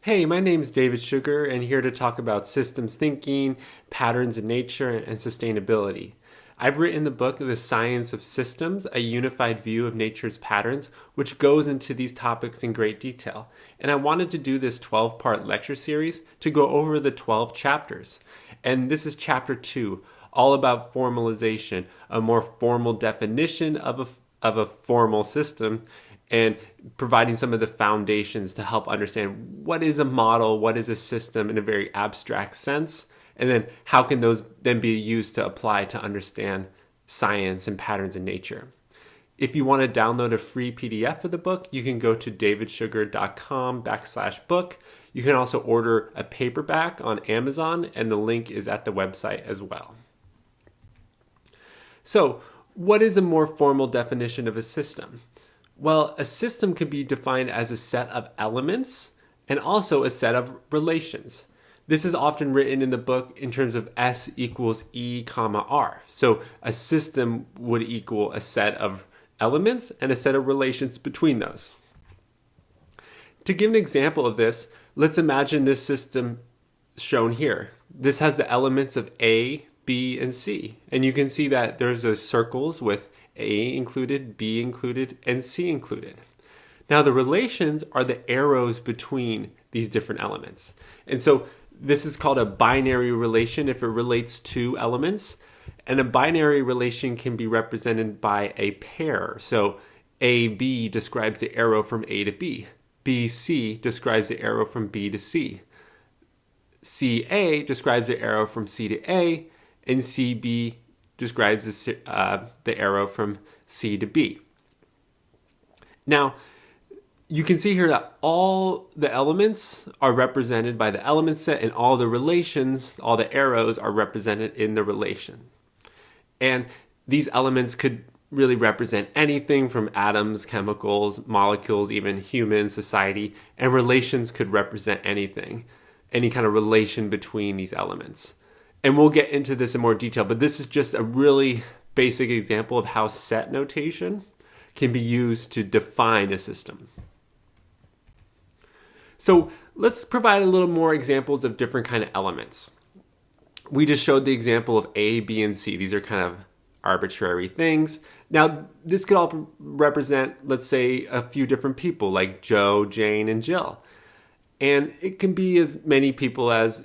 Hey, my name's David Sugar, and here to talk about systems thinking, patterns in nature, and sustainability. I've written the book The Science of Systems, a unified view of nature's patterns, which goes into these topics in great detail. And I wanted to do this 12-part lecture series to go over the 12 chapters. And this is chapter 2, all about formalization, a more formal definition of a formal system, and providing some of the foundations to help understand what is a model, what is a system in a very abstract sense, and then how can those then be used to apply to understand science and patterns in nature. If you want to download a free PDF of the book, you can go to davidsugar.com/book. You can also order a paperback on Amazon, and the link is at the website as well. So, what is a more formal definition of a system? Well, a system can be defined as a set of elements and also a set of relations. This is often written in the book in terms of S equals E, R. So a system would equal a set of elements and a set of relations between those. To give an example of this, let's imagine this system shown here. This has the elements of A, B, and C. And you can see that there's those circles with A included, B included, and C included. Now the relations are the arrows between these different elements. And so this is called a binary relation if it relates to elements. And a binary relation can be represented by a pair. So AB describes the arrow from A to B. BC describes the arrow from B to C. CA describes the arrow from C to A. And CB describes the arrow from C to B. Now, you can see here that all the elements are represented by the element set, and all the relations, all the arrows are represented in the relation. And these elements could really represent anything from atoms, chemicals, molecules, even human society, and relations could represent anything, any kind of relation between these elements. And we'll get into this in more detail, but this is just a really basic example of how set notation can be used to define a system. So let's provide a little more examples of different kind of elements. We just showed the example of A, B, and C. These are kind of arbitrary things. Now, this could all represent, let's say, a few different people like Joe, Jane, and Jill. And it can be as many people as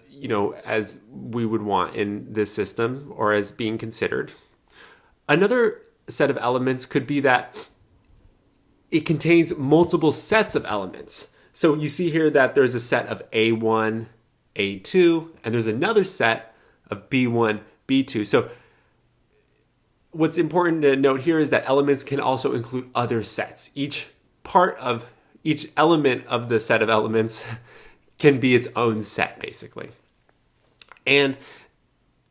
we would want in this system or as being considered. Another set of elements could be that it contains multiple sets of elements. So you see here that there's a set of A1, A2, and there's another set of B1, B2. So what's important to note here is that elements can also include other sets. Each element of the set of elements can be its own set, basically. And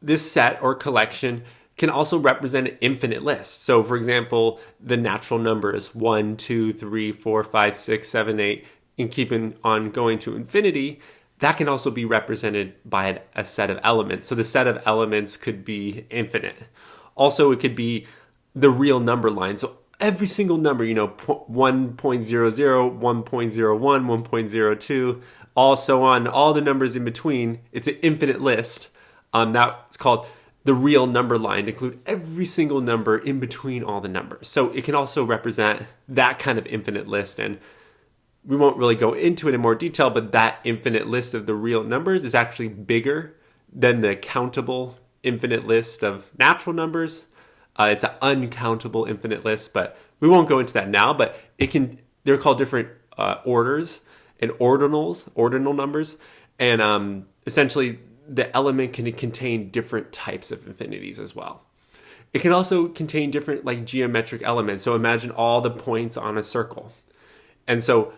this set or collection can also represent an infinite list. So, for example, the natural numbers 1, 2, 3, 4, 5, 6, 7, 8, and keeping on going to infinity, that can also be represented by a set of elements. So the set of elements could be infinite. Also, it could be the real number line. So every single number, 1.00, 1.01, 1.02, all so on, all the numbers in between, it's an infinite list. That's called the real number line, to include every single number in between all the numbers. So it can also represent that kind of infinite list. And we won't really go into it in more detail, but that infinite list of the real numbers is actually bigger than the countable infinite list of natural numbers. It's an uncountable infinite list, but we won't go into that now. But they're called different orders and ordinal numbers. And essentially, the element can contain different types of infinities as well. It can also contain different geometric elements. So imagine all the points on a circle. And so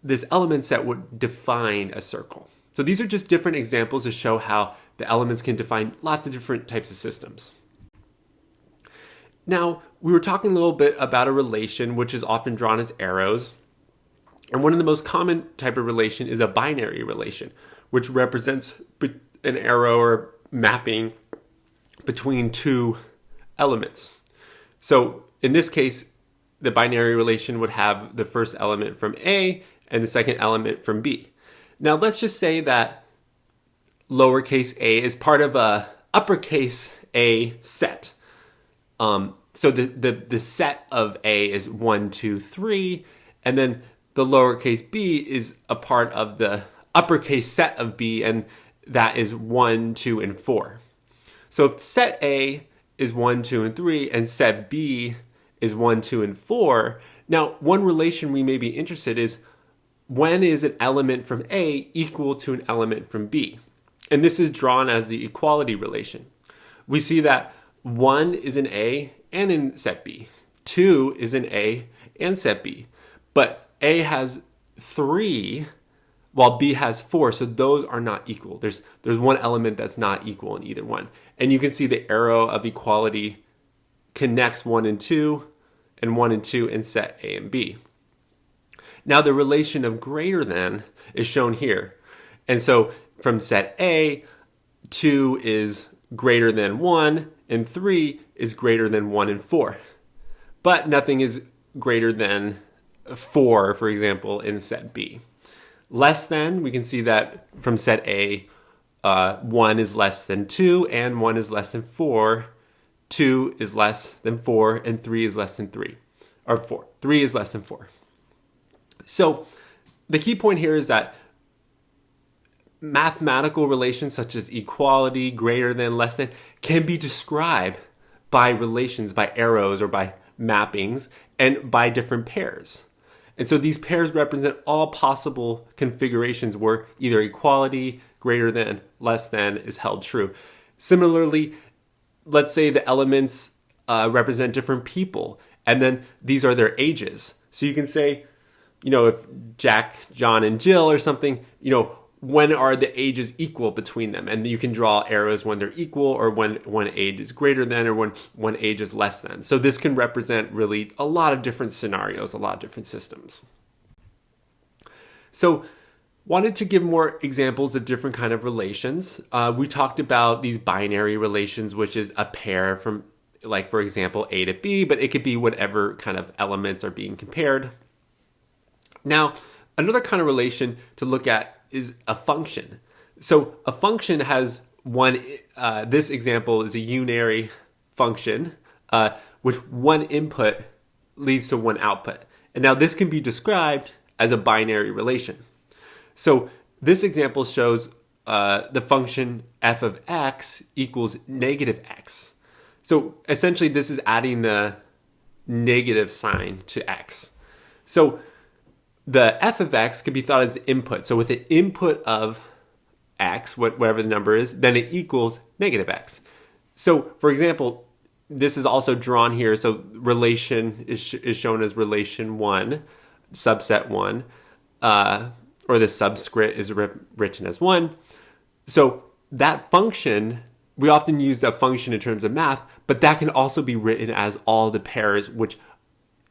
this element set would define a circle. So these are just different examples to show how the elements can define lots of different types of systems. Now, we were talking a little bit about a relation, which is often drawn as arrows. And one of the most common type of relation is a binary relation, which represents an arrow or mapping between two elements. So in this case, the binary relation would have the first element from A and the second element from B. Now let's just say that lowercase a is part of a uppercase A set. So the set of A is 1, 2, 3, and then the lowercase b is a part of the uppercase set of B, and that is 1, 2, and 4. So if set A is 1, 2, and 3, and set B is 1, 2, and 4, now one relation we may be interested is, when is an element from A equal to an element from B? And this is drawn as the equality relation. We see that 1 is in A and in set B. 2 is in A and set B. But A has 3 while B has 4, so those are not equal. There's one element that's not equal in either one. And you can see the arrow of equality connects 1 and 2 and 1 and 2 in set A and B. Now the relation of greater than is shown here. And so from set A, 2 is greater than 1, and 3 is greater than 1 and 4. But nothing is greater than 4, for example, in set B. Less than, we can see that from set A, 1 is less than 2, and 1 is less than 4. 2 is less than 4, and 3 is less than 3. Or 4. 3 is less than 4. So the key point here is that mathematical relations such as equality, greater than, less than, can be described by relations, by arrows, or by mappings, and by different pairs. And so these pairs represent all possible configurations where either equality, greater than, less than is held true. Similarly, let's say the elements represent different people, and then these are their ages. So you can say, if Jack, John, and Jill or something, when are the ages equal between them? And you can draw arrows when they're equal, or when one age is greater than, or when one age is less than. So this can represent really a lot of different scenarios, a lot of different systems. So wanted to give more examples of different kind of relations. We talked about these binary relations, which is a pair from, like, for example, A to B, but it could be whatever kind of elements are being compared. Now, another kind of relation to look at is a function. So a function has this example is a unary function, which one input leads to one output. And now this can be described as a binary relation. So this example shows the function f of x equals negative x. So essentially this is adding the negative sign to x. So the f of x could be thought as the input. So with the input of x, whatever the number is, then it equals negative x. So for example, this is also drawn here. So relation is shown as relation 1, subset 1, or the subscript is written as 1. So that function, we often use that function in terms of math, but that can also be written as all the pairs which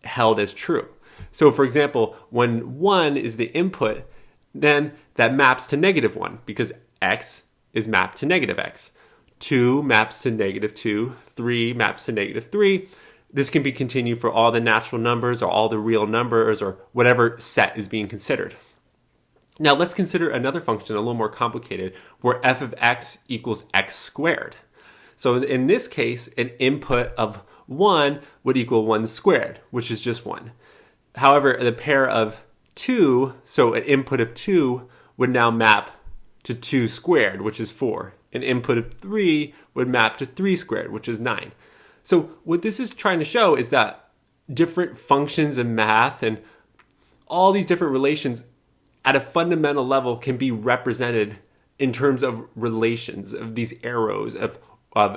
held as true. So for example, when 1 is the input, then that maps to negative 1 because x is mapped to negative x. 2 maps to negative 2, 3 maps to negative 3. This can be continued for all the natural numbers or all the real numbers or whatever set is being considered. Now let's consider another function a little more complicated where f of x equals x squared. So in this case, an input of 1 would equal 1 squared, which is just 1. However, the pair of 2, so an input of 2 would now map to 2 squared, which is 4. An input of 3 would map to 3 squared, which is 9. So what this is trying to show is that different functions in math and all these different relations at a fundamental level can be represented in terms of relations, of these arrows, of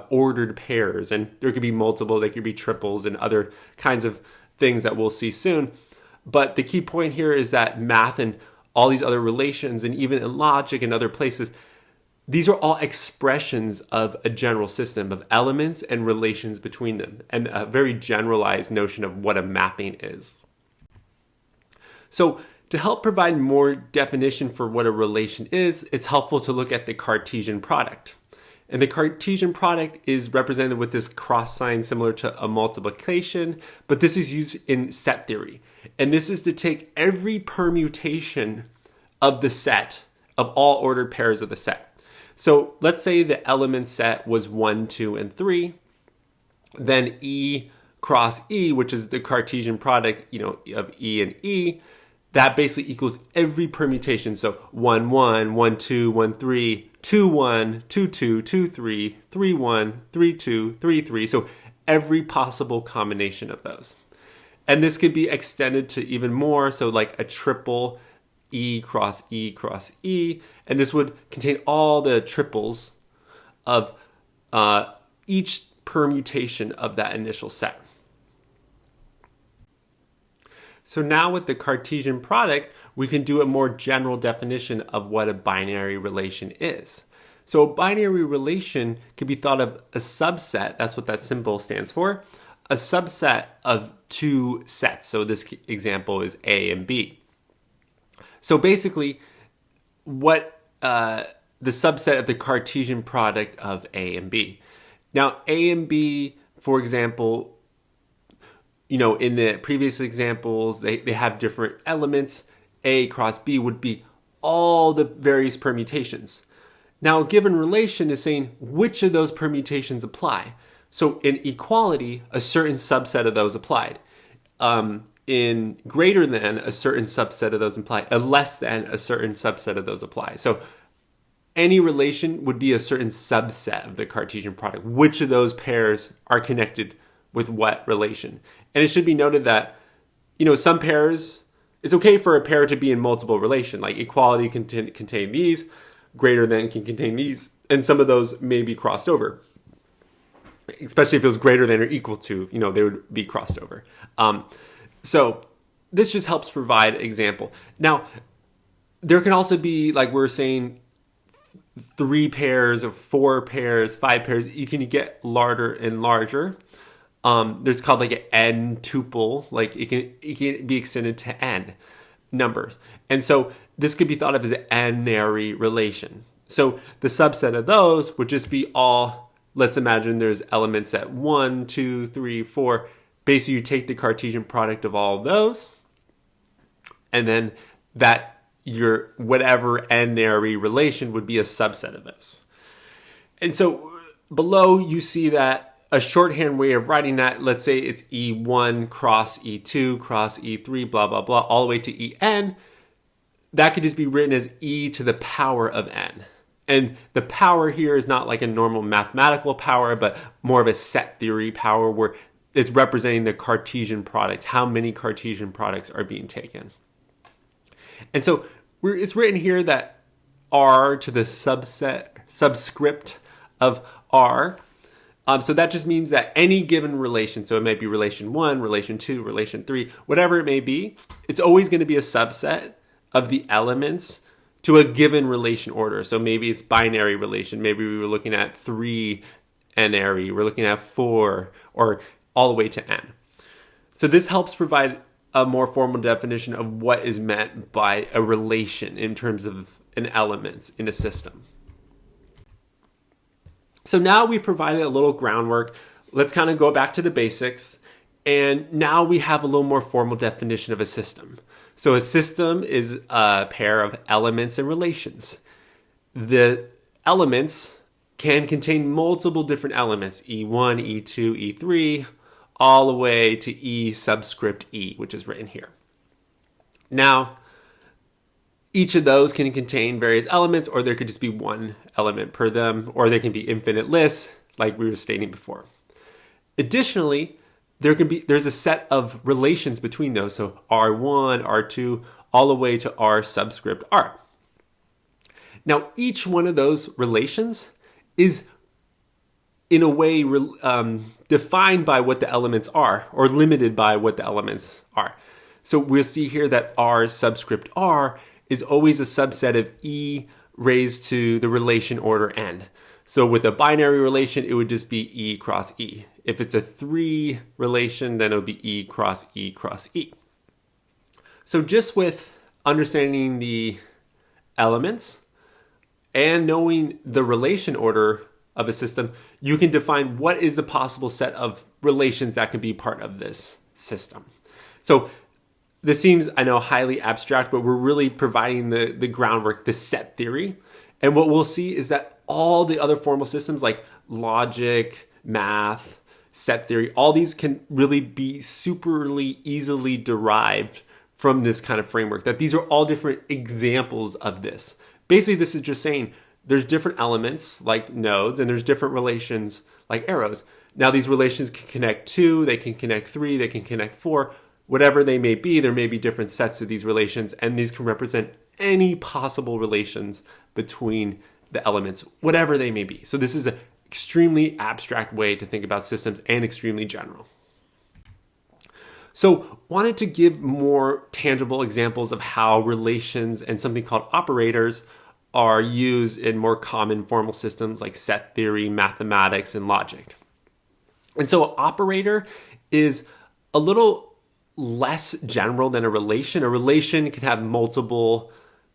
ordered pairs. And there could be multiple, they could be triples and other kinds of things that we'll see soon. But the key point here is that math and all these other relations, and even in logic and other places, these are all expressions of a general system of elements and relations between them, and a very generalized notion of what a mapping is. So to help provide more definition for what a relation is, it's helpful to look at the Cartesian product. And the Cartesian product is represented with this cross sign similar to a multiplication, but this is used in set theory. And this is to take every permutation of the set of all ordered pairs of the set. So let's say the element set was 1, 2, and 3. Then E cross E, which is the Cartesian product, of E and E, that basically equals every permutation. So 1, 1, 1, 2, 1, 3, 2, 1, 2, 2, 2, 3, 3, 1, 3, 2, 3, 3. So every possible combination of those. And this could be extended to even more. So like a triple E cross E cross E. And this would contain all the triples of each permutation of that initial set. So now with the Cartesian product, we can do a more general definition of what a binary relation is. So a binary relation can be thought of a subset, that's what that symbol stands for, a subset of two sets. So this example is A and B. So basically, what the subset of the Cartesian product of A and B. Now, A and B, for example, in the previous examples, they have different elements. A cross B would be all the various permutations. Now, a given relation is saying which of those permutations apply. So in equality, a certain subset of those applied. In greater than, a certain subset of those apply. A less than, a certain subset of those apply. So any relation would be a certain subset of the Cartesian product. Which of those pairs are connected with what relation? And it should be noted that, some pairs, it's okay for a pair to be in multiple relation, like equality can contain these, greater than can contain these, and some of those may be crossed over. Especially if it was greater than or equal to, they would be crossed over. So this just helps provide example. Now, there can also be, like we were saying, 3 pairs or 4 pairs, 5 pairs. You can get larger and larger. There's called like an n tuple, like it can be extended to n numbers. And so this could be thought of as an n-ary relation. So the subset of those would just be all, let's imagine there's elements at 1, 2, 3, 4. Basically, you take the Cartesian product of all of those, and then that your whatever n-ary relation would be a subset of those. And so below you see that a shorthand way of writing that, let's say it's E1 cross E2 cross E3, blah, blah, blah, all the way to En. That could just be written as E to the power of n. And the power here is not like a normal mathematical power, but more of a set theory power where it's representing the Cartesian product, how many Cartesian products are being taken. And so it's written here that R to the subscript of R. So that just means that any given relation, so it might be relation 1, relation 2, relation 3, whatever it may be, it's always going to be a subset of the elements to a given relation order. So maybe it's binary relation. Maybe we were looking at 3 n-ary. We're looking at 4, or all the way to n. So this helps provide a more formal definition of what is meant by a relation in terms of an element in a system. So now we've provided a little groundwork. Let's kind of go back to the basics. And now we have a little more formal definition of a system. So a system is a pair of elements and relations. The elements can contain multiple different elements, E1, E2, E3, all the way to E subscript E, which is written here. Now, each of those can contain various elements, or there could just be one element per them, or they can be infinite lists, like we were stating before. Additionally, there's a set of relations between those, so R1, R2, all the way to R subscript R. Now, each one of those relations is in a way defined by what the elements are, or limited by what the elements are. So we'll see here that R subscript R is always a subset of E raised to the relation order n. So with a binary relation, it would just be E cross E. If it's a 3 relation, then it would be E cross E cross E. So just with understanding the elements and knowing the relation order of a system, you can define what is the possible set of relations that can be part of this system. So this seems, I know, highly abstract, but we're really providing the groundwork, the set theory. And what we'll see is that all the other formal systems like logic, math, set theory, all these can really be superly easily derived from this kind of framework, that these are all different examples of this. Basically, this is just saying there's different elements like nodes and there's different relations like arrows. Now, these relations can connect 2, they can connect 3, they can connect 4, whatever they may be. There may be different sets of these relations, and these can represent any possible relations between the elements, whatever they may be. So this is an extremely abstract way to think about systems and extremely general. So wanted to give more tangible examples of how relations and something called operators are used in more common formal systems like set theory, mathematics, and logic. And so an operator is a little less general than a relation. A relation can have multiple,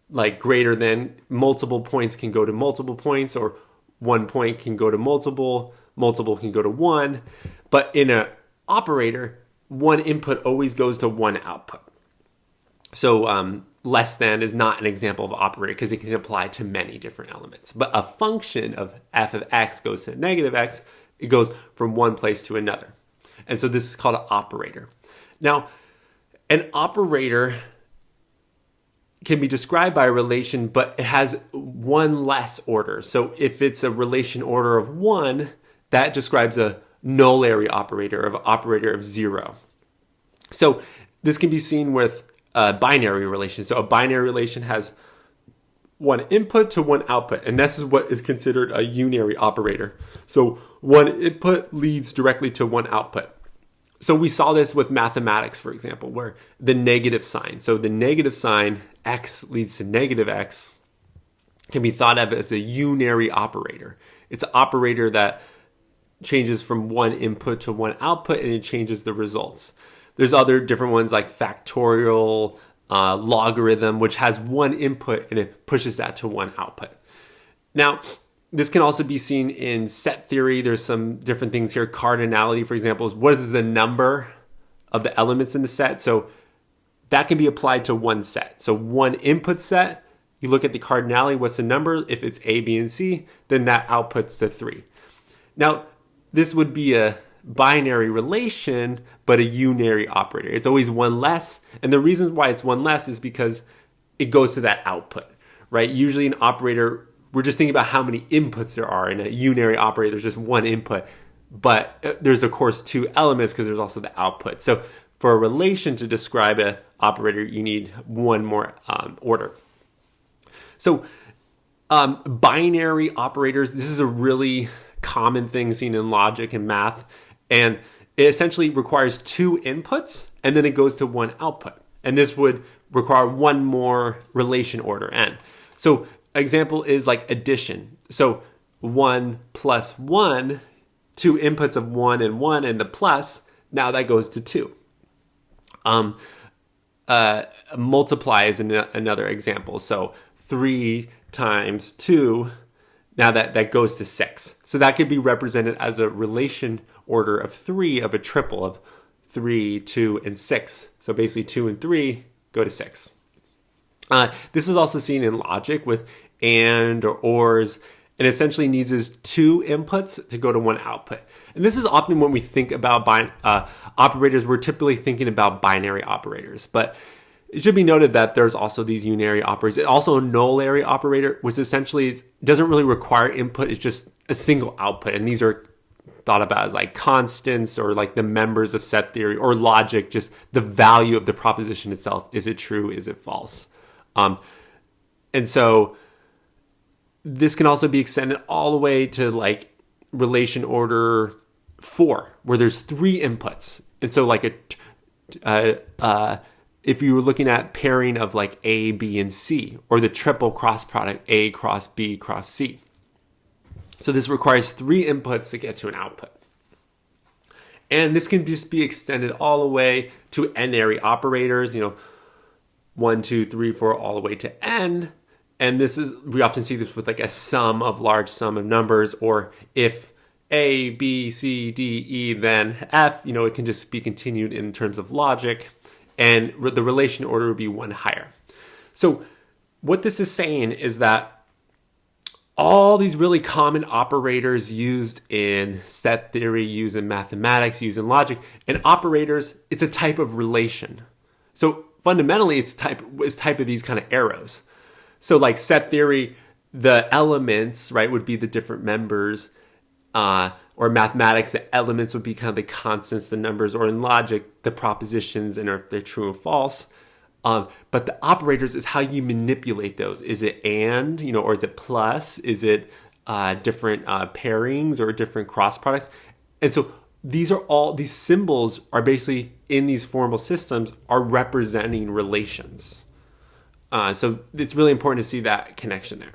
like greater than, multiple points can go to multiple points, or 1 point can go to multiple can go to 1. But in an operator, one input always goes to one output. So less than is not an example of operator because it can apply to many different elements. But a function of f of x goes to negative x, it goes from one place to another. And so this is called an operator. Now, an operator can be described by a relation, but it has one less order. So if it's a relation order of 1, that describes a nullary operator, of operator of 0. So this can be seen with a binary relation. So a binary relation has one input to one output, and this is what is considered a unary operator. So one input leads directly to one output. So we saw this with mathematics, for example, where the negative sign, so the negative sign, x leads to negative x, can be thought of as a unary operator. It's an operator that changes from one input to one output, and it changes the results. There's other different ones like factorial, logarithm, which has one input and it pushes that to one output. Now, this can also be seen in set theory. There's some different things here. Cardinality, for example, is what is the number of the elements in the set. So that can be applied to one set. So one input set, you look at the cardinality, what's the number? If it's A, B, and C, then that outputs to 3. Now, this would be a binary relation, but a unary operator. It's always one less. And the reason why it's one less is because it goes to that output, right? Usually an operator, we're just thinking about how many inputs there are. In a unary operator, there's just one input. But there's, of course, 2 elements because there's also the output. So for a relation to describe an operator, you need one more order. So binary operators, this is a really common thing seen in logic and math. And it essentially requires 2 inputs, and then it goes to one output. And this would require one more relation order, n. So example is like addition. So 1 plus 1, 2 inputs of 1 and the plus, now that goes to 2. Multiply is another example. So 3 times 2, now that goes to 6. So that could be represented as a relation order of 3 of a triple of 3, 2, and 6. So basically 2 and 3 go to 6. This is also seen in logic with and or ors, and essentially needs is 2 inputs to go to one output. And this is often when we think about operators, we're typically thinking about binary operators. But it should be noted that there's also these unary operators. Also a nullary operator, which essentially doesn't really require input. It's just a single output. And these are thought about as like constants or like the members of set theory, or logic, just the value of the proposition itself. Is it true? Is it false? And so this can also be extended all the way to like relation order 4, where there's 3 inputs. And so like if you were looking at pairing of like A, B, and C, or the triple cross product A cross B cross C. So this requires 3 inputs to get to an output. And this can just be extended all the way to n-ary operators, 1, 2, 3, 4, all the way to n. And we often see this with like a large sum of numbers, or if A, B, C, D, E, then F, it can just be continued in terms of logic. and the relation order would be one higher. So what this is saying is that all these really common operators used in set theory, used in mathematics, used in logic, and operators, it's a type of relation. So fundamentally, it's type of these kind of arrows. So like set theory, the elements, right, would be the different members, or mathematics, the elements would be kind of the constants, the numbers, or in logic, the propositions, and if they're true or false. But the operators is how you manipulate those. Is it and, or is it plus? Is it different pairings or different cross products? And so these symbols are basically in these formal systems are representing relations. So it's really important to see that connection there.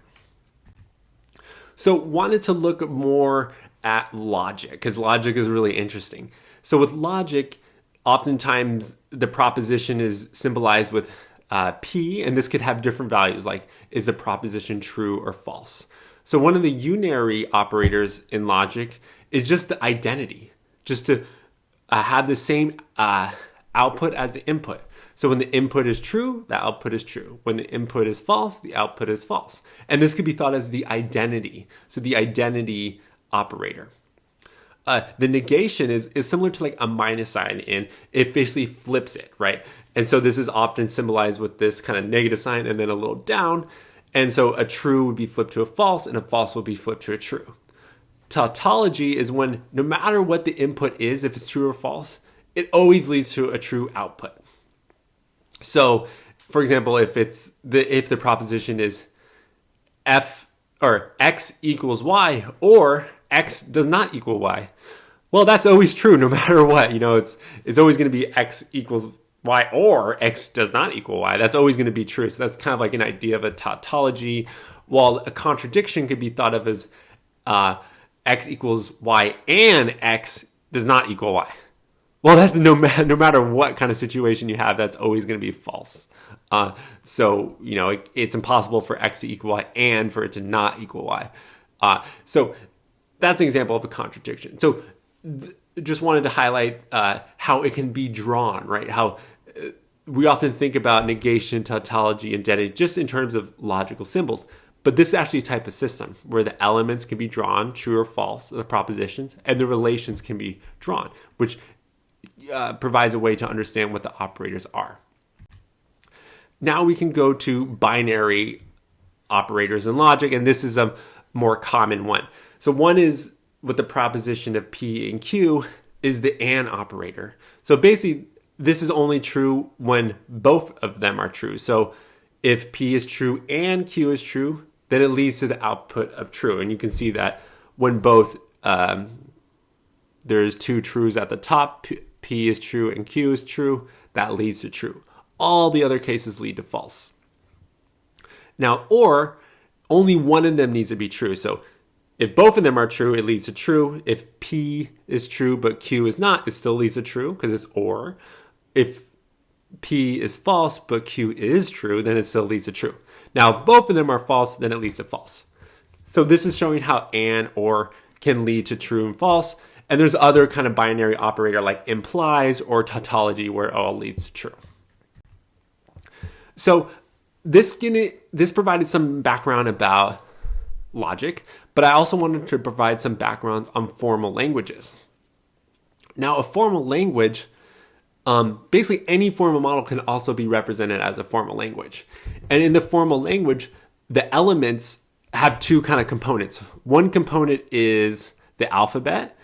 So wanted to look more at logic because logic is really interesting. So with logic, oftentimes the proposition is symbolized with P, and this could have different values, like is a proposition true or false? So one of the unary operators in logic is just the identity, just to have the same output as the input. So when the input is true, the output is true. When the input is false, the output is false. And this could be thought as the identity. So the identity operator. The negation is similar to like a minus sign, and it basically flips it, right? And so this is often symbolized with this kind of negative sign and then a little down. And so a true would be flipped to a false, and a false will be flipped to a true. Tautology is when no matter what the input is, if it's true or false, it always leads to a true output. So, for example, if the proposition is f or x equals y, or x does not equal y, well, that's always true no matter what. It's always going to be x equals y or x does not equal y. That's always going to be true. So that's kind of like an idea of a tautology, while a contradiction could be thought of as x equals y and x does not equal y. Well, that's no matter what kind of situation you have, that's always going to be false. So it's impossible for x to equal y and for it to not equal y. So that's an example of a contradiction. So just wanted to highlight how it can be drawn, right? How we often think about negation, tautology, identity just in terms of logical symbols. But this is actually a type of system where the elements can be drawn, true or false, the propositions, and the relations can be drawn, which provides a way to understand what the operators are. Now we can go to binary operators in logic, and this is a more common one. So one is with the proposition of P and Q is the AND operator. So basically, this is only true when both of them are true. So if P is true and Q is true, then it leads to the output of true. And you can see that when both there's two trues at the top, P is true and Q is true, that leads to true. All the other cases lead to false. Now, or only one of them needs to be true. So if both of them are true, it leads to true. If P is true but Q is not, it still leads to true because it's or. If P is false but Q is true, then it still leads to true. Now, if both of them are false, then it leads to false. So this is showing how and or can lead to true and false. And there's other kind of binary operator like implies or tautology where it all leads to true. So this provided some background about logic, but I also wanted to provide some backgrounds on formal languages. Now, a formal language, basically any formal model can also be represented as a formal language. And in the formal language, the elements have two kind of components. One component is the alphabet,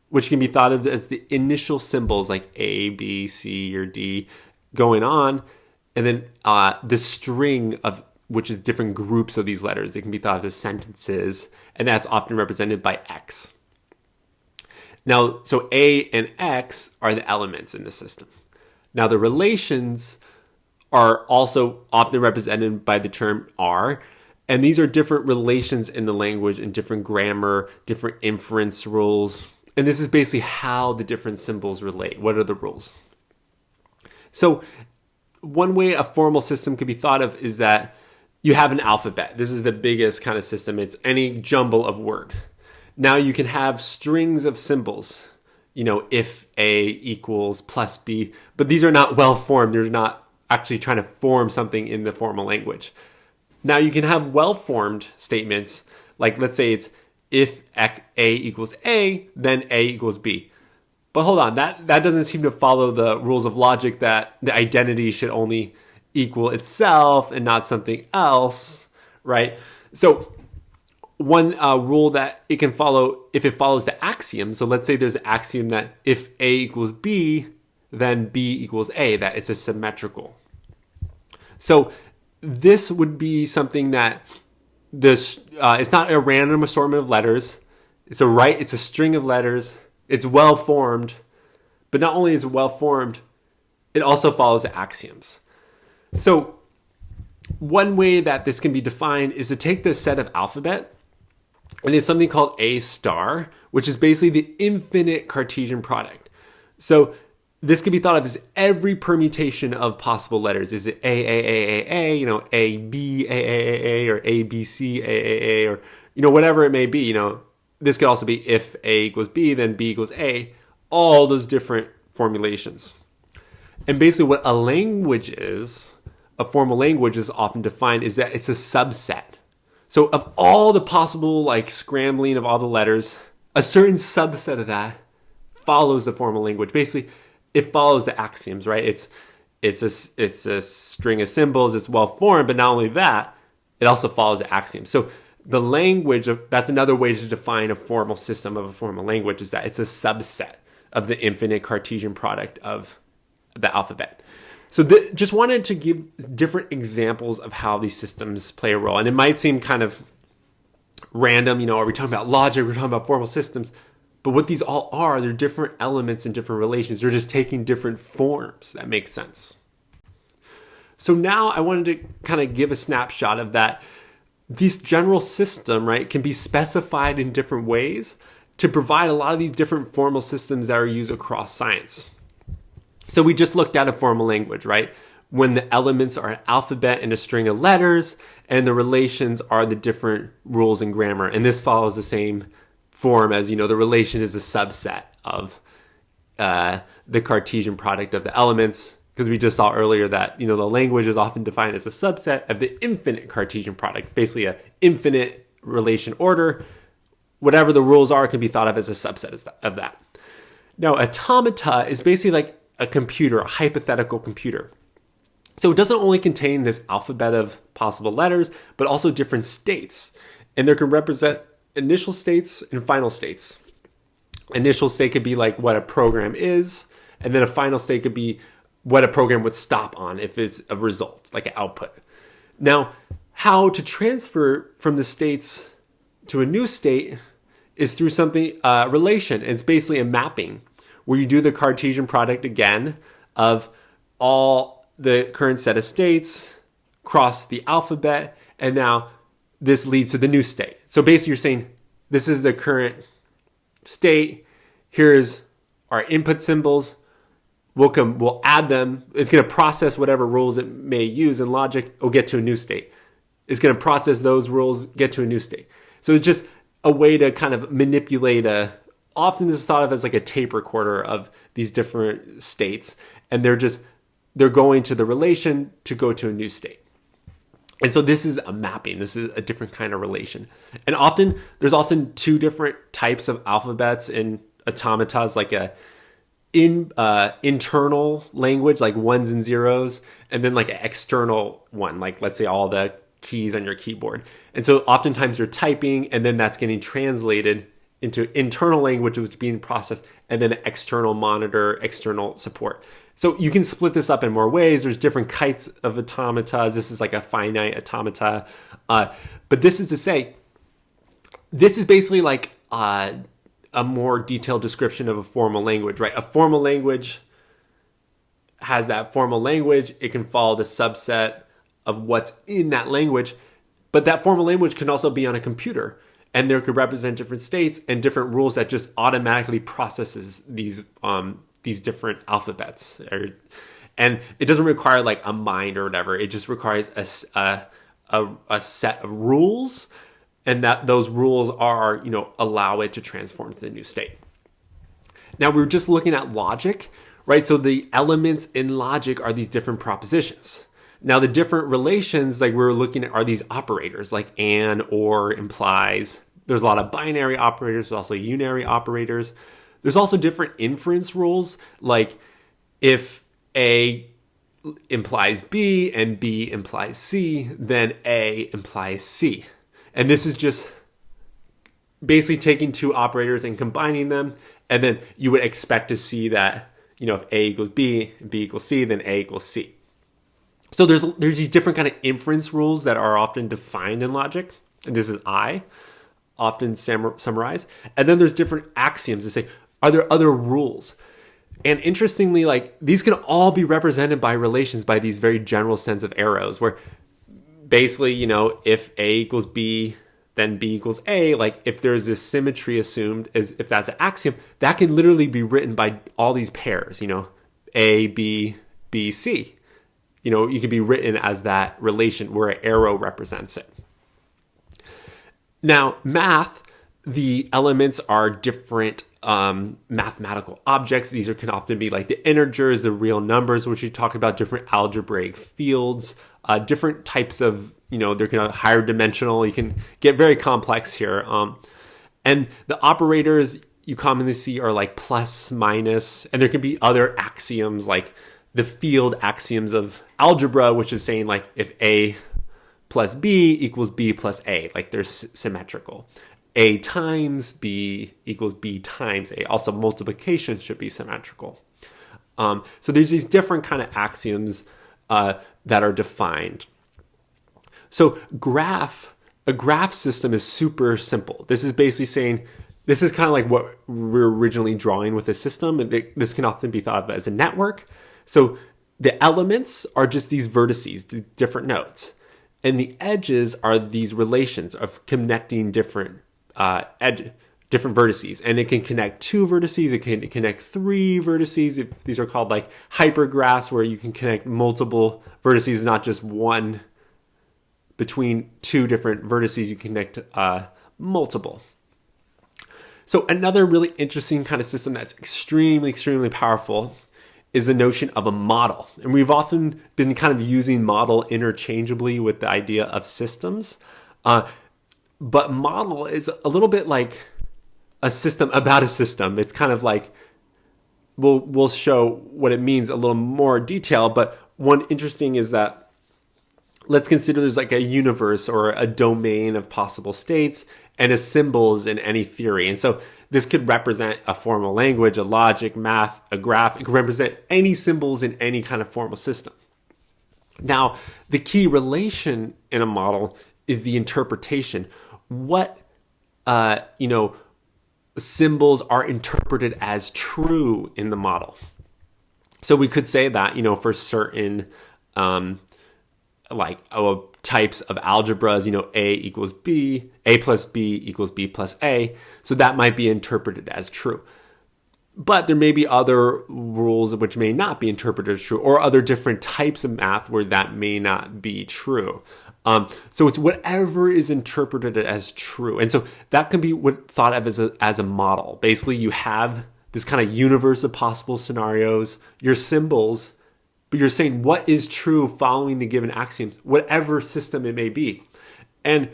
which can be thought of as the initial symbols like A, B, C, or D going on. And then the string of which is different groups of these letters. They can be thought of as sentences, and that's often represented by X. Now, so A and X are the elements in the system. Now, the relations are also often represented by the term R, and these are different relations in the language and different grammar, different inference rules. And this is basically how the different symbols relate. What are the rules? So one way a formal system could be thought of is that you have an alphabet. This is the biggest kind of system. It's any jumble of word. Now you can have strings of symbols. if A equals plus B, but these are not well formed. They're not actually trying to form something in the formal language. Now you can have well formed statements, like let's say it's if A equals A, then A equals B. But hold on, that doesn't seem to follow the rules of logic that the identity should only equal itself and not something else, right? So one rule that it can follow, if it follows the axiom, so let's say there's an axiom that if A equals B, then B equals A, that it's a symmetrical. So this would be something that it's not a random assortment of letters. It's a string of letters. It's well formed, but not only is it well formed, it also follows the axioms. So one way that this can be defined is to take this set of alphabet, and it's something called A star, which is basically the infinite Cartesian product. So this can be thought of as every permutation of possible letters. Is it A, A, B, A, or A, B, C, A, or, whatever it may be, This could also be if A equals B, then B equals A, all those different formulations. And basically what a language is, a formal language is often defined, is that it's a subset. So of all the possible scrambling of all the letters, a certain subset of that follows the formal language. Basically, it follows the axioms, right? It's a string of symbols, it's well formed, but not only that, it also follows the axioms. So the language, that's another way to define a formal system of a formal language, is that it's a subset of the infinite Cartesian product of the alphabet. So just wanted to give different examples of how these systems play a role. And it might seem kind of random, are we talking about logic, we're talking about formal systems, but what these all are, they're different elements and different relations. They're just taking different forms. That makes sense. So now I wanted to kind of give a snapshot of that. This general system, right, can be specified in different ways to provide a lot of these different formal systems that are used across science. So we just looked at a formal language, right? When the elements are an alphabet and a string of letters, and the relations are the different rules in grammar. And this follows the same form as, the relation is a subset of the Cartesian product of the elements, because we just saw earlier that, the language is often defined as a subset of the infinite Cartesian product, basically an infinite relation order. Whatever the rules are can be thought of as a subset of that. Now, automata is basically like a computer, a hypothetical computer. So it doesn't only contain this alphabet of possible letters, but also different states. And there can represent initial states and final states. Initial state could be like what a program is, and then a final state could be what a program would stop on if it's a result, like an output. Now, how to transfer from the states to a new state is through something, relation. It's basically a mapping, where you do the Cartesian product again of all the current set of states, cross the alphabet, and now this leads to the new state. So basically you're saying, this is the current state, here's our input symbols, we'll add them, it's going to process whatever rules it may use in logic, it'll get to a new state. It's going to process those rules, get to a new state. So it's just a way to kind of manipulate often this is thought of as like a tape recorder of these different states, and they're going to the relation to go to a new state. And so this is a mapping. This is a different kind of relation. And there's often two different types of alphabets in automatas, like internal language, like ones and zeros, and then like an external one, like let's say all the keys on your keyboard. And so oftentimes you're typing, and then that's getting translated into internal language, which is being processed, and then external monitor, external support. So you can split this up in more ways. There's different kinds of automatas. This is like a finite automata. But this is to say, this is basically like a more detailed description of a formal language, right? A formal language has that formal language. It can follow the subset of what's in that language. But that formal language can also be on a computer. And there could represent different states and different rules that just automatically processes these different alphabets. And it doesn't require like a mind or whatever. It just requires a set of rules, and that those rules are, allow it to transform to the new state. Now we were just looking at logic, right? So the elements in logic are these different propositions. Now the different relations, like we were looking at, are these operators like and, or, implies. There's a lot of binary operators. There's also unary operators. There's also different inference rules, like if A implies B and B implies C, then A implies C. And this is just basically taking two operators and combining them. And then you would expect to see that, if A equals B and B equals C, then A equals C. So there's these different kind of inference rules that are often defined in logic. And this is I, often summarized. And then there's different axioms to say, are there other rules? And interestingly, like these can all be represented by relations by these very general sense of arrows, where basically, if A equals B, then B equals A, like if there's this symmetry assumed, as if that's an axiom, that can literally be written by all these pairs, A, B, B, C. You can be written as that relation where an arrow represents it. Now, math, the elements are different mathematical objects. These can often be like the integers, the real numbers, which we talk about, different algebraic fields, different types of, they're kind of higher dimensional. You can get very complex here. And the operators you commonly see are like plus, minus, and there can be other axioms like the field axioms of algebra, which is saying like if A plus B equals B plus A, like they're symmetrical. A times B equals B times A. Also, multiplication should be symmetrical. So there's these different kind of axioms that are defined. So a graph system is super simple. This is basically saying, this is kind of like what we're originally drawing with a system. This can often be thought of as a network. So the elements are just these vertices, the different nodes. And the edges are these relations of connecting different vertices, and it can connect two vertices, it can connect three vertices. These are called like hypergraphs, where you can connect multiple vertices, not just one. Between two different vertices, you connect multiple. So another really interesting kind of system that's extremely, extremely powerful is the notion of a model. And we've often been kind of using model interchangeably with the idea of systems. But model is a little bit like a system about a system. It's kind of like, we'll show what it means a little more detail. But one interesting is that, let's consider there's like a universe or a domain of possible states and a symbols in any theory. And so this could represent a formal language, a logic, math, a graph. It could represent any symbols in any kind of formal system. Now, the key relation in a model is the interpretation. What, symbols are interpreted as true in the model. So we could say that, for certain, types of algebras, A equals B, A plus B equals B plus A. So that might be interpreted as true. But there may be other rules which may not be interpreted as true, or other different types of math where that may not be true. So it's whatever is interpreted as true. And so that can be thought of as a model. Basically, you have this kind of universe of possible scenarios, your symbols, but you're saying what is true following the given axioms, whatever system it may be. And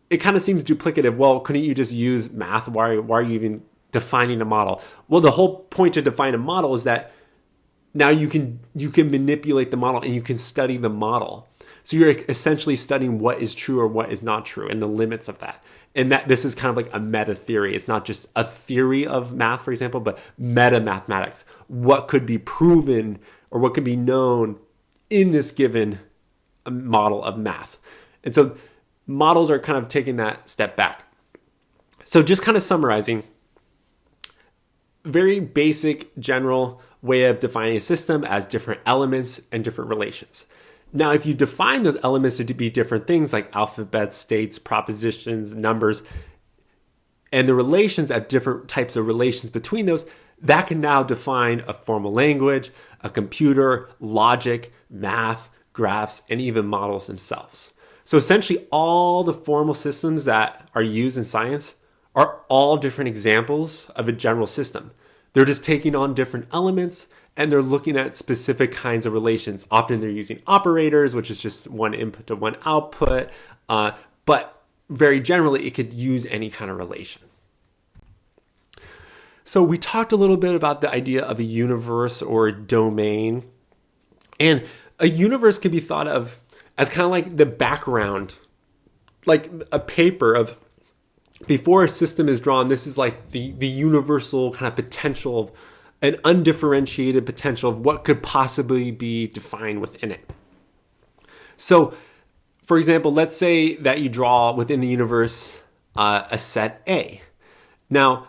it kind of seems duplicative. Well, couldn't you just use math? Why are you even defining a model? Well, the whole point to define a model is that now you can manipulate the model and you can study the model. So you're essentially studying what is true or what is not true and the limits of that. And that this is kind of like a meta theory. It's not just a theory of math, for example, but meta mathematics. What could be proven or what could be known in this given model of math. And so models are kind of taking that step back. So just kind of summarizing, very basic general way of defining a system as different elements and different relations. Now, if you define those elements to be different things like alphabets, states, propositions, numbers, and the relations have different types of relations between those, that can now define a formal language, a computer, logic, math, graphs, and even models themselves. So essentially, all the formal systems that are used in science are all different examples of a general system. They're just taking on different elements and they're looking at specific kinds of relations. Often they're using operators, which is just one input to one output. But very generally, it could use any kind of relation. So we talked a little bit about the idea of a universe or a domain. And a universe could be thought of as kind of like the background, like a paper of before a system is drawn. This is like the universal kind of potential of an undifferentiated potential of what could possibly be defined within it. So, for example, let's say that you draw within the universe a set A. Now,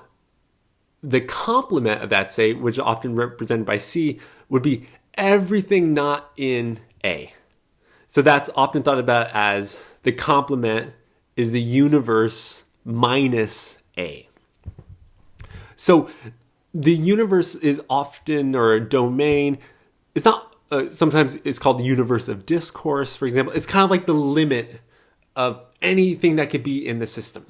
the complement of that, say, which is often represented by C, would be everything not in A. So that's often thought about as the complement is the universe minus A. So the universe is often, or a domain, it's not, sometimes it's called the universe of discourse, for example. It's kind of like the limit of anything that could be in the system.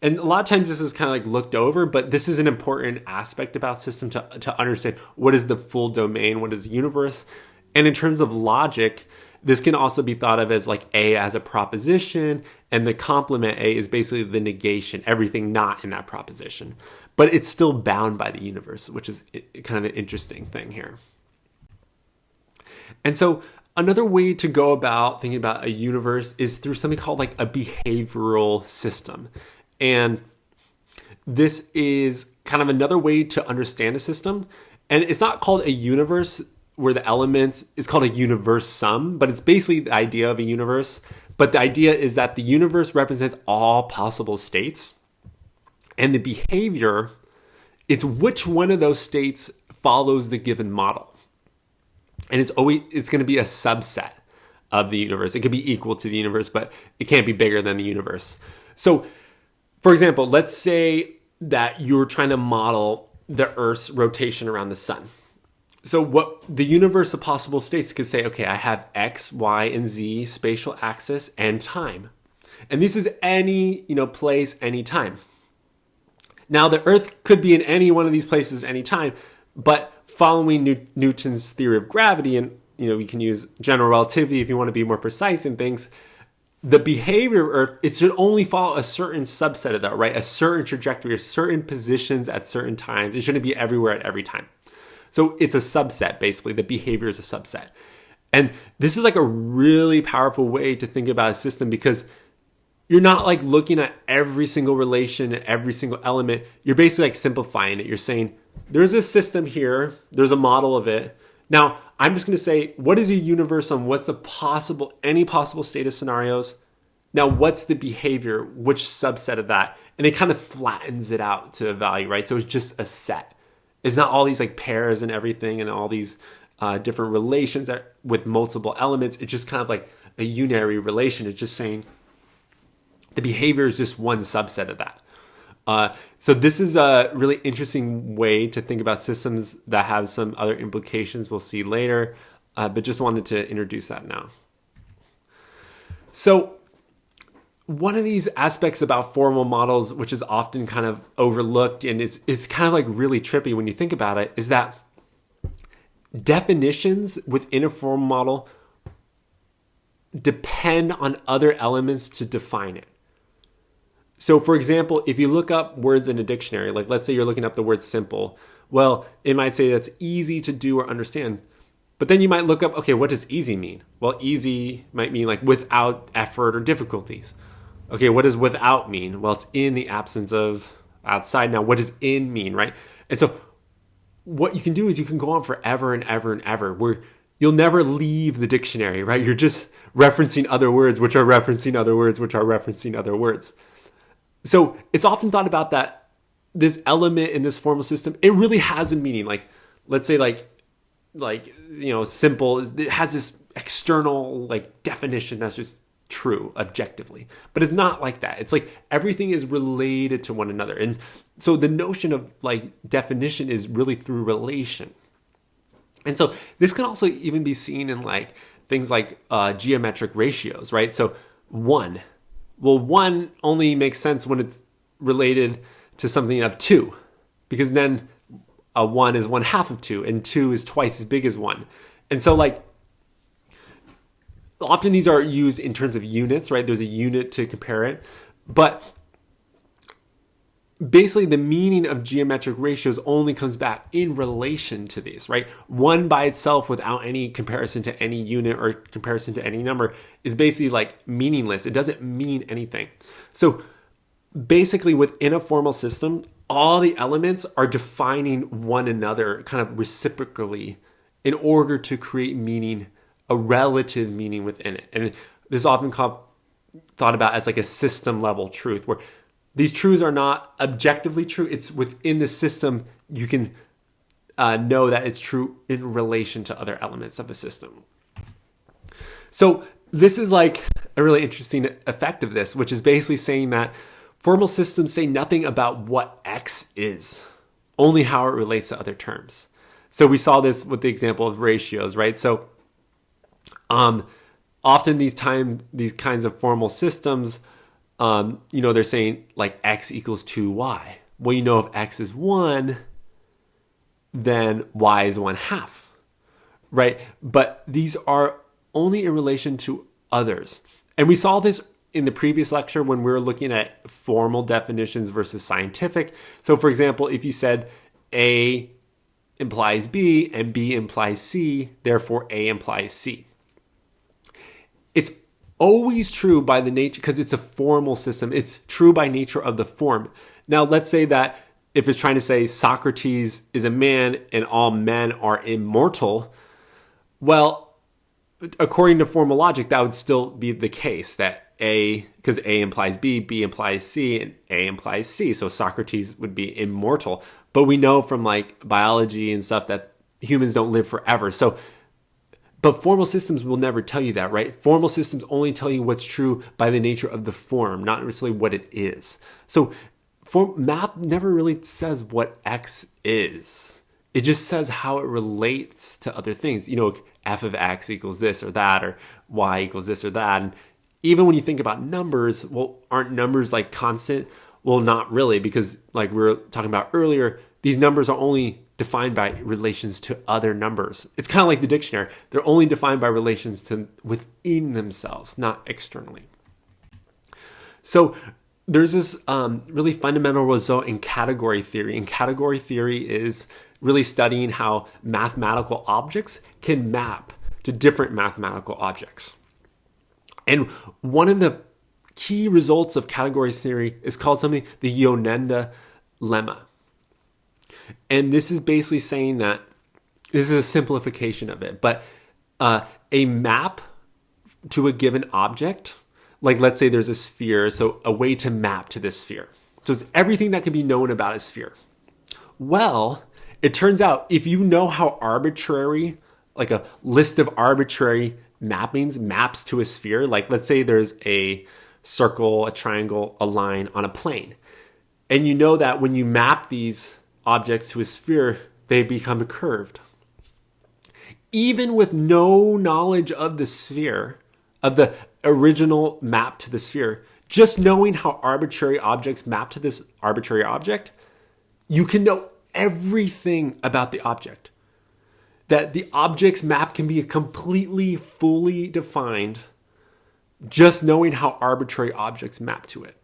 And a lot of times this is kind of like looked over, but this is an important aspect about system to understand what is the full domain, what is the universe. And in terms of logic, this can also be thought of as like A as a proposition, and the complement A is basically the negation, everything not in that proposition. But it's still bound by the universe, which is kind of an interesting thing here. And so another way to go about thinking about a universe is through something called like a behavioral system. And this is kind of another way to understand a system. And it's not called a universe where the elements is called a universum, but it's basically the idea of a universe. But the idea is that the universe represents all possible states. And the behavior, it's which one of those states follows the given model. And it's going to be a subset of the universe. It could be equal to the universe, but it can't be bigger than the universe. So, for example, let's say that you're trying to model the Earth's rotation around the sun. So what the universe of possible states could say, okay, I have X, Y, and Z spatial axis and time. And this is any, place, any time. Now the Earth could be in any one of these places at any time, but following Newton's theory of gravity, and we can use general relativity if you want to be more precise in things, the behavior of Earth, it should only follow a certain subset of that, right? A certain trajectory, or certain positions at certain times. It shouldn't be everywhere at every time. So it's a subset, basically. The behavior is a subset. And this is like a really powerful way to think about a system, because you're not like looking at every single relation, every single element. You're basically like simplifying it. You're saying, there's a system here. There's a model of it. Now, I'm just going to say, what is a universe on what's any possible state of scenarios? Now, what's the behavior? Which subset of that? And it kind of flattens it out to a value, right? So it's just a set. It's not all these like pairs and everything and all these different relations with multiple elements. It's just kind of like a unary relation. It's just saying the behavior is just one subset of that. So this is a really interesting way to think about systems that have some other implications we'll see later, but just wanted to introduce that now. So one of these aspects about formal models, which is often kind of overlooked, and it's kind of like really trippy when you think about it, is that definitions within a formal model depend on other elements to define it. So for example, if you look up words in a dictionary, like let's say you're looking up the word simple, well, it might say that's easy to do or understand. But then you might look up, okay, what does easy mean? Well, easy might mean like without effort or difficulties. Okay, what does without mean? Well, it's in the absence of outside. Now, what does in mean, right? And so what you can do is you can go on forever and ever and ever, where you'll never leave the dictionary, right? You're just referencing other words, which are referencing other words, which are referencing other words. So it's often thought about that this element in this formal system, it really has a meaning. Like, let's say simple, it has this external like definition that's just true objectively, but it's not like that. It's like everything is related to one another. And so the notion of like definition is really through relation. And so this can also even be seen in like things like geometric ratios, right? So one only makes sense when it's related to something of two, because then a 1 is 1/2 of 2, and 2 is twice as big as 1. And so like, often these are used in terms of units, right? There's a unit to compare it. But basically the meaning of geometric ratios only comes back in relation to these, right? 1 by itself without any comparison to any unit or comparison to any number is basically like meaningless. It doesn't mean anything. So basically within a formal system, all the elements are defining one another kind of reciprocally in order to create meaning, a relative meaning within it. And this is often thought about as like a system level truth, where these truths are not objectively true. It's within the system you can know that it's true in relation to other elements of the system. So this is like a really interesting effect of this, which is basically saying that formal systems say nothing about what X is, only how it relates to other terms. So we saw this with the example of ratios, right? So often these kinds of formal systems, they're saying like X equals 2Y. Well, if X is 1, then Y is 1/2, right? But these are only in relation to others. And we saw this in the previous lecture when we were looking at formal definitions versus scientific. So for example, if you said A implies B and B implies C, therefore A implies C. It's always true by the nature, because it's a formal system. It's true by nature of the form. Now, let's say that if it's trying to say Socrates is a man and all men are immortal, well, according to formal logic, that would still be the case, that because A implies B, B implies C, and A implies C. So Socrates would be immortal. But we know from like biology and stuff that humans don't live forever. But formal systems will never tell you that, right? Formal systems only tell you what's true by the nature of the form, not necessarily what it is. So math never really says what X is. It just says how it relates to other things. F of X equals this or that, or Y equals this or that. And even when you think about numbers, well, aren't numbers like constant? Well, not really, because like we were talking about earlier, these numbers are only defined by relations to other numbers. It's kind of like the dictionary. They're only defined by relations to within themselves, not externally. So there's this really fundamental result in category theory. And category theory is really studying how mathematical objects can map to different mathematical objects. And one of the key results of category theory is called something the Yoneda lemma. And this is basically saying that, this is a simplification of it, but a map to a given object, like let's say there's a sphere, so a way to map to this sphere. So it's everything that can be known about a sphere. Well, it turns out if you know how arbitrary, like a list of arbitrary mappings maps to a sphere, like let's say there's a circle, a triangle, a line on a plane. And you know that when you map these objects to a sphere, they become curved. Even with no knowledge of the sphere, of the original map to the sphere, just knowing how arbitrary objects map to this arbitrary object, you can know everything about the object. That the object's map can be completely, fully defined just knowing how arbitrary objects map to it.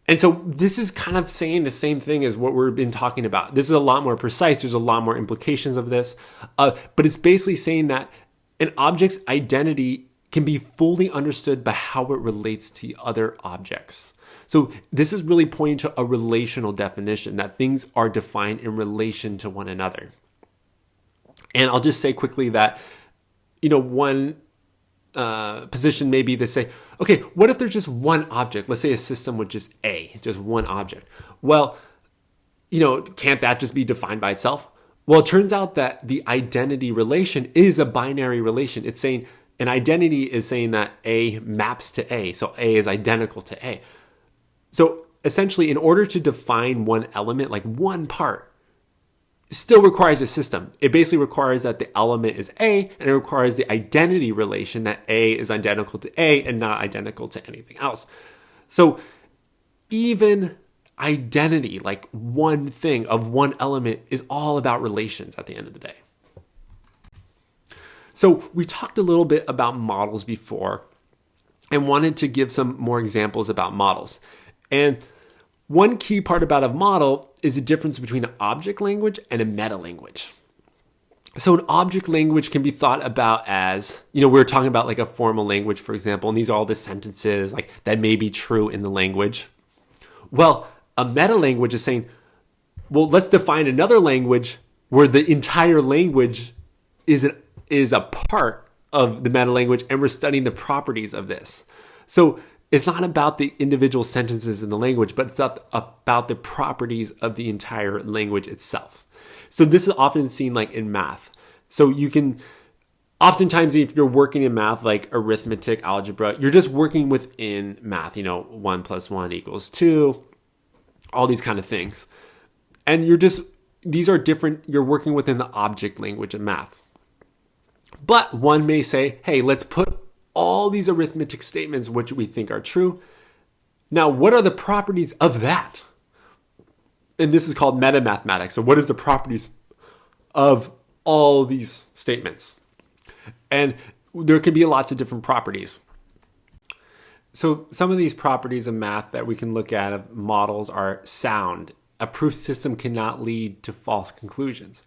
And so this is kind of saying the same thing as what we've been talking about. This is a lot more precise. There's a lot more implications of this. But it's basically saying that an object's identity can be fully understood by how it relates to other objects. So this is really pointing to a relational definition, that things are defined in relation to one another. And I'll just say quickly that, one position may be to say, okay, what if there's just one object? Let's say a system with just just one object. Well, can't that just be defined by itself? Well, it turns out that the identity relation is a binary relation. It's saying an identity is saying that A maps to A. So A is identical to A. So essentially, in order to define one element, like one part, still requires a system. It basically requires that the element is A, and it requires the identity relation that A is identical to A and not identical to anything else. So even identity, like one thing of one element, is all about relations at the end of the day. So we talked a little bit about models before and wanted to give some more examples about models. And one key part about a model is the difference between an object language and a meta language. So an object language can be thought about as, we're talking about like a formal language, for example, and these are all the sentences like that may be true in the language. Well, a meta language is saying, well, let's define another language where the entire language is a part of the meta language, and we're studying the properties of this. So it's not about the individual sentences in the language, but it's about the properties of the entire language itself. So this is often seen like in math. So you can, oftentimes if you're working in math, like arithmetic, algebra, you're just working within math, 1 + 1 = 2, all these kind of things. And these are different, you're working within the object language of math. But one may say, hey, let's put all these arithmetic statements, which we think are true. Now, what are the properties of that? And this is called meta mathematics. So what is the properties of all these statements? And there can be lots of different properties. So some of these properties of math that we can look at of models are sound. A proof system cannot lead to false conclusions.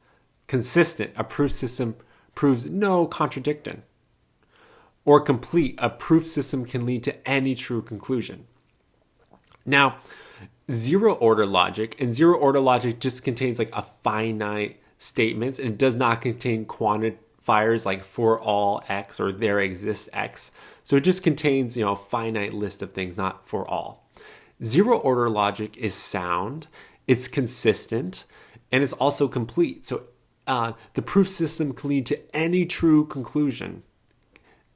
Consistent. A proof system proves no contradiction. Or complete. A proof system can lead to any true conclusion. Now, zero order logic just contains like a finite statements, and it does not contain quantifiers like for all x or there exists x. So it just contains, a finite list of things, not for all. Zero order logic is sound, it's consistent, and it's also complete. So the proof system can lead to any true conclusion,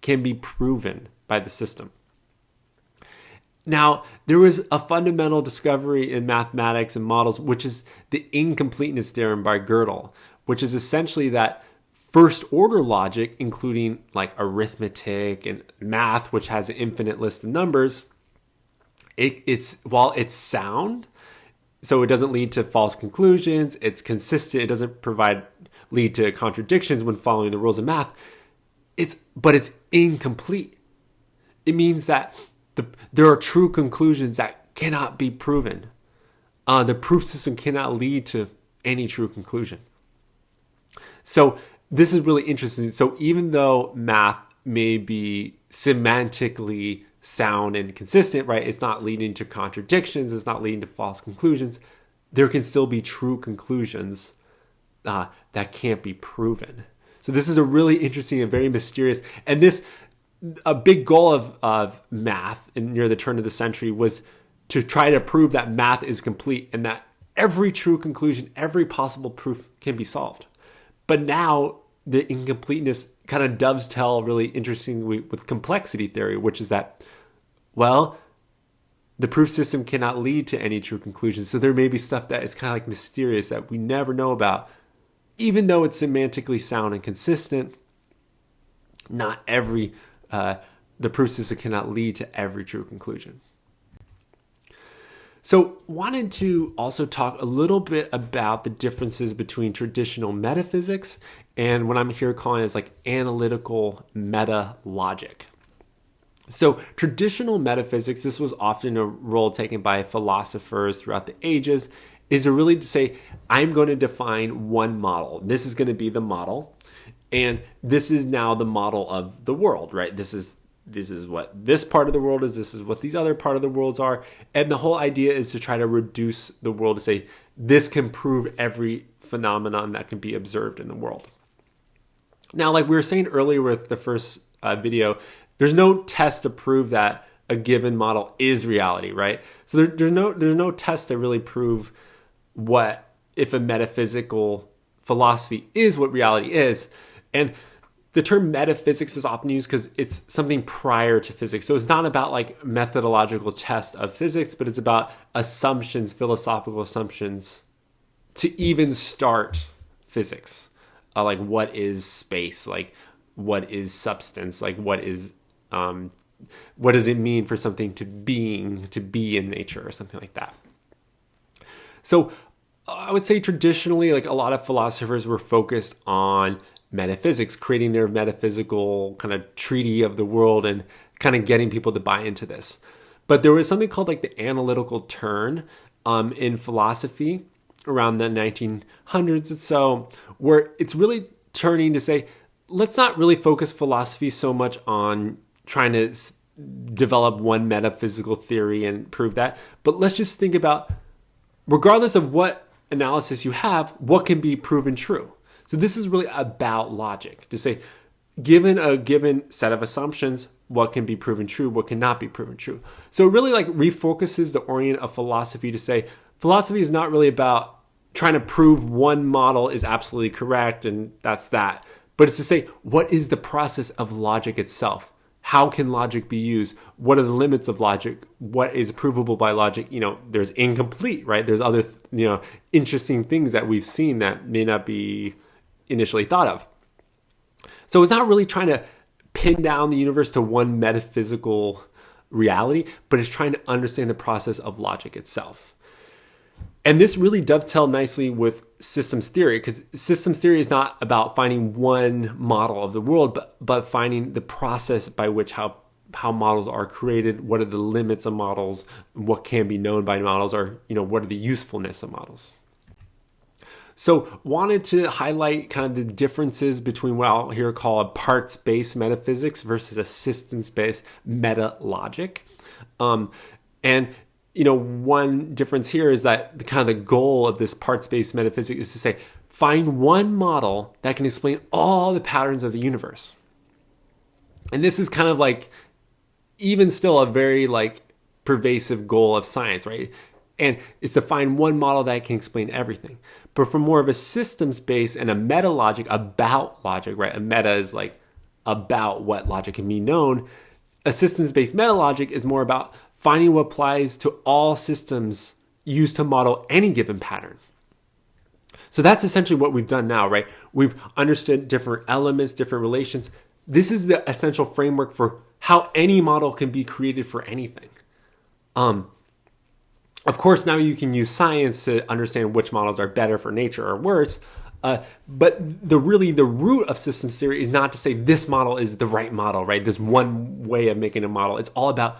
can be proven by the system. Now, there was a fundamental discovery in mathematics and models, which is the incompleteness theorem by Gödel, which is essentially that first order logic, including like arithmetic and math, which has an infinite list of numbers, while it's sound, so it doesn't lead to false conclusions, it's consistent, it doesn't lead to contradictions when following the rules of math, but it's incomplete. It means that there are true conclusions that cannot be proven. The proof system cannot lead to any true conclusion. So this is really interesting. So even though math may be semantically sound and consistent, right? It's not leading to contradictions. It's not leading to false conclusions. There can still be true conclusions that can't be proven. So this is a really interesting and very mysterious, and a big goal of math near the turn of the century was to try to prove that math is complete and that every true conclusion, every possible proof can be solved. But now the incompleteness kind of dovetail really interestingly with complexity theory, which is that, well, the proof system cannot lead to any true conclusions. So there may be stuff that is kind of like mysterious that we never know about, even though it's semantically sound and consistent. Not every the proof system cannot lead to every true conclusion. So wanted to also talk a little bit about the differences between traditional metaphysics and what I'm here calling as like analytical metalogic. So traditional metaphysics, this was often a role taken by philosophers throughout the ages, is really to say, I'm going to define one model. This is going to be the model. And this is now the model of the world, right? This is what this part of the world is. This is what these other part of the worlds are. And the whole idea is to try to reduce the world to say, this can prove every phenomenon that can be observed in the world. Now, like we were saying earlier with the first video, there's no test to prove that a given model is reality, right? So there's no test to really prove what if a metaphysical philosophy is what reality is. And the term metaphysics is often used because it's something prior to physics. So it's not about like methodological test of physics, but it's about assumptions, philosophical assumptions to even start physics. Like what is space? Like what is substance? Like what does it mean for something to be in nature or something like that? So I would say traditionally, like a lot of philosophers were focused on metaphysics, creating their metaphysical kind of treaty of the world and kind of getting people to buy into this. But there was something called like the analytical turn in philosophy around the 1900s or so, where it's really turning to say, let's not really focus philosophy so much on trying to develop one metaphysical theory and prove that, but let's just think about, regardless of what analysis you have, what can be proven true. So this is really about logic, to say, given a given set of assumptions, what can be proven true, what cannot be proven true. So it really like refocuses the orient of philosophy to say, philosophy is not really about trying to prove one model is absolutely correct and that's that. But it's to say, what is the process of logic itself? How can logic be used? What are the limits of logic? What is provable by logic? There's incomplete, right? There's other, interesting things that we've seen that may not be initially thought of. So it's not really trying to pin down the universe to one metaphysical reality, but it's trying to understand the process of logic itself. And this really dovetails nicely with systems theory, because systems theory is not about finding one model of the world, but finding the process by which how models are created, what are the limits of models, what can be known by models, or what are the usefulness of models. So wanted to highlight kind of the differences between what I'll here call a parts-based metaphysics versus a systems-based metalogic. One difference here is that the kind of the goal of this parts-based metaphysics is to say, find one model that can explain all the patterns of the universe. And this is kind of like, even still a very like pervasive goal of science, right? And it's to find one model that can explain everything. But for more of a systems-based and a metalogic about logic, right? A meta is like about what logic can be known. A systems-based metalogic is more about finding what applies to all systems used to model any given pattern. So that's essentially what we've done now, right? We've understood different elements, different relations. This is the essential framework for how any model can be created for anything. Of course, now you can use science to understand which models are better for nature or worse. But the root of systems theory is not to say this model is the right model, right? This one way of making a model. It's all about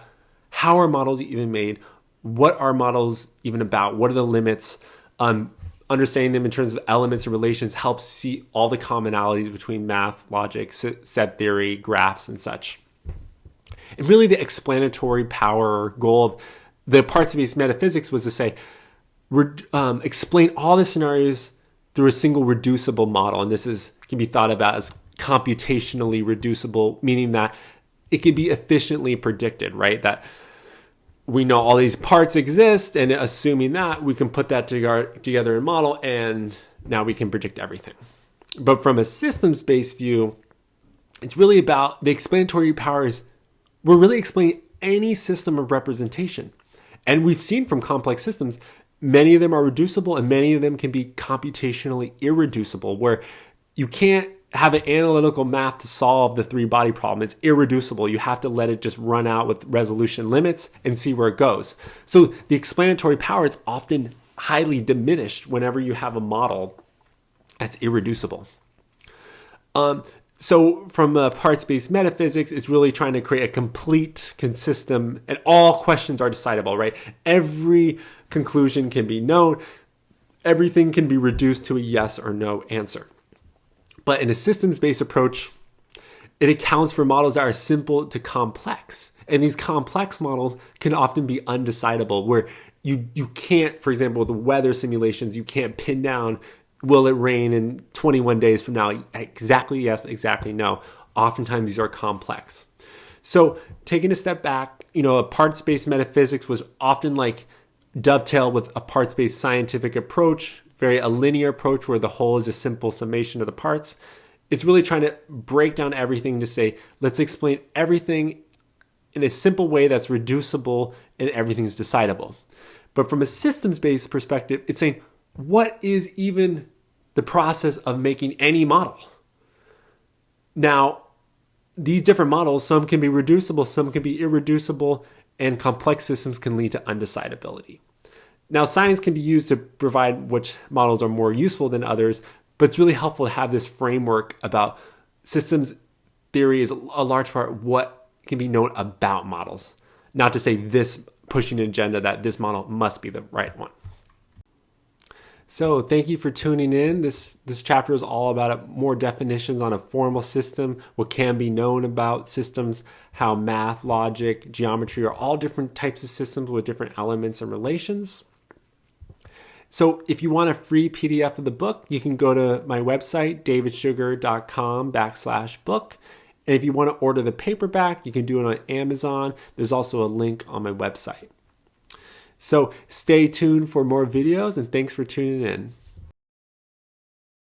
how are models even made? What are models even about? What are the limits? Understanding them in terms of elements and relations helps see all the commonalities between math, logic, set theory, graphs, and such. And really the explanatory power or goal of the parts-based metaphysics was to say, explain all the scenarios through a single reducible model. And this can be thought about as computationally reducible, meaning that it can be efficiently predicted, right? That we know all these parts exist, and assuming that, we can put that together in a model, and now we can predict everything. But from a systems-based view, it's really about the explanatory powers. We're really explaining any system of representation. And we've seen from complex systems, many of them are reducible, and many of them can be computationally irreducible, where you can't have an analytical math to solve the three-body problem. It's irreducible. You have to let it just run out with resolution limits and see where it goes. So the explanatory power is often highly diminished whenever you have a model that's irreducible. So from a parts-based metaphysics, it's really trying to create a complete, consistent, and all questions are decidable, right? Every conclusion can be known. Everything can be reduced to a yes or no answer. But in a systems-based approach, it accounts for models that are simple to complex. And these complex models can often be undecidable, where you can't, for example, with the weather simulations, you can't pin down, will it rain in 21 days from now? Exactly yes, exactly no. Oftentimes these are complex. So taking a step back, a parts-based metaphysics was often like dovetail with a parts-based scientific approach, a linear approach where the whole is a simple summation of the parts. It's really trying to break down everything to say, let's explain everything in a simple way that's reducible and everything's decidable. But from a systems-based perspective, it's saying, what is even the process of making any model? Now, these different models, some can be reducible, some can be irreducible, and complex systems can lead to undecidability. Now, science can be used to provide which models are more useful than others, but it's really helpful to have this framework about systems theory is a large part what can be known about models, not to say this pushing an agenda that this model must be the right one. So thank you for tuning in. This chapter is all about more definitions on a formal system, what can be known about systems, how math, logic, geometry are all different types of systems with different elements and relations. So if you want a free PDF of the book, you can go to my website, davidsugar.com/book. And if you want to order the paperback, you can do it on Amazon. There's also a link on my website. So stay tuned for more videos, and thanks for tuning in.